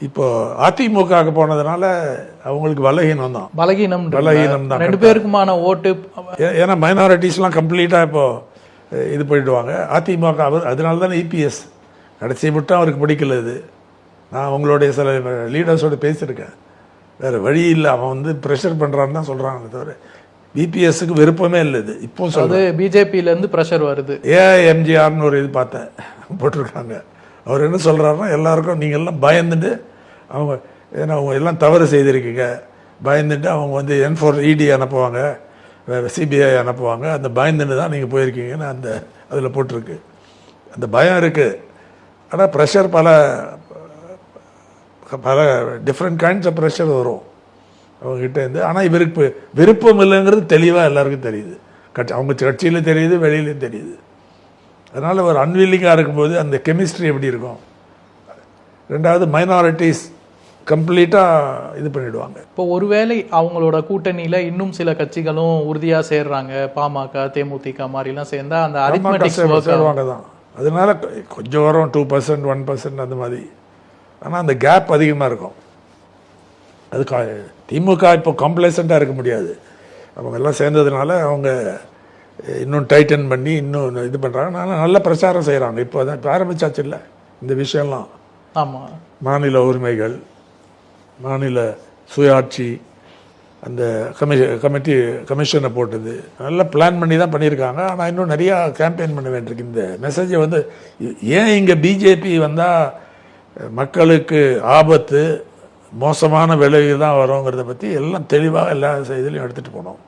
இப்போ அதிமுகவுக்கு போனதுனால அவங்களுக்கு பலகீனம் தான். ரெண்டு பேருக்குமான ஓட்டு. ஏன்னா மைனாரிட்டிஸ்லாம் கம்ப்ளீட்டாக இப்போ இது போயிடுவாங்க. அதிமுக அதனால தானே இபிஎஸ் கடைசி மட்டும் அவருக்கு பிடிக்கல. இது நான் அவங்களுடைய சில லீடர்ஸோடு பேசியிருக்கேன். வேறு வழி இல்லை, அவன் வந்து ப்ரெஷர் பண்ணுறான்னு தான் சொல்கிறாங்க தவிர பிபிஎஸ்க்கு விருப்பமே இல்லை. இது இப்போ சொல்லுது பிஜேபியிலேருந்து ப்ரெஷர் வருது. எம்ஜிஆர்னு ஒரு இது பார்த்தேன் போட்டிருக்காங்க. அவர் என்ன சொல்கிறாருன்னா, எல்லாருக்கும் நீங்கள் எல்லாம் பயந்துட்டு அவங்க ஏன்னா அவங்க எல்லாம் தவறு செய்திருக்கீங்க, பயந்துட்டு அவங்க வந்து இடி அனுப்புவாங்க, சிபிஐ அனுப்புவாங்க, அந்த பயந்துட்டு தான் நீங்கள் போயிருக்கீங்கன்னு அந்த அதில் போட்டிருக்கு. அந்த பயம் இருக்குது. ஆனால் ப்ரெஷர் பல டிஃப்ரெண்ட் கைண்ட்ஸ் ஆஃப் ப்ரெஷர் வரும் அவங்ககிட்டேருந்து. ஆனால் இவருக்கு விருப்பம் இல்லைங்கிறது தெளிவாக எல்லாருக்கும் தெரியுது. அவங்க கட்சியில் தெரியுது, வெளியிலையும் தெரியுது. அதனால் ஒரு அன்வில்லிங்காக இருக்கும்போது அந்த கெமிஸ்ட்ரி எப்படி இருக்கும். ரெண்டாவது மைனாரிட்டிஸ் கம்ப்ளீட்டாக இது பண்ணிவிடுவாங்க. இப்போ ஒருவேளை அவங்களோட கூட்டணியில் இன்னும் சில கட்சிகளும் உறுதியாக சேர்றாங்க, பாமக தேமுதிக மாதிரிலாம் சேர்ந்தா அந்த அரித்மெட்டிக்ஸ் சேருவாங்க தான். அதனால கொஞ்சம் வரும் 2%, 1% அந்த மாதிரி. ஆனால் அந்த கேப் அதிகமாக இருக்கும். அது திமுக இப்போ காம்ப்ளசண்ட்டாக இருக்க முடியாது. அவங்க எல்லாம் சேர்ந்ததுனால அவங்க இன்னும் டைட்டன் பண்ணி இன்னும் இது பண்ணுறாங்க. நல்ல பிரச்சாரம் செய்கிறாங்க. இப்போ தான் இப்போ ஆரம்பிச்சாச்சு இல்லை இந்த விஷயம்லாம். ஆமாம், மாநில உரிமைகள், மாநில சுயாட்சி, அந்த கமிஷனை போட்டது நல்லா பிளான் பண்ணி தான் பண்ணியிருக்காங்க. ஆனால் இன்னும் நிறையா கேம்பெயின் பண்ண வேண்டியிருக்கு. இந்த மெசேஜை வந்து ஏன் இங்கே பிஜேபி வந்தால் மக்களுக்கு ஆபத்து, மோசமான விளைவு தான் வருங்கிறத பற்றி எல்லாம் தெளிவாக எல்லா இதுலையும் எடுத்துகிட்டு போனோம்.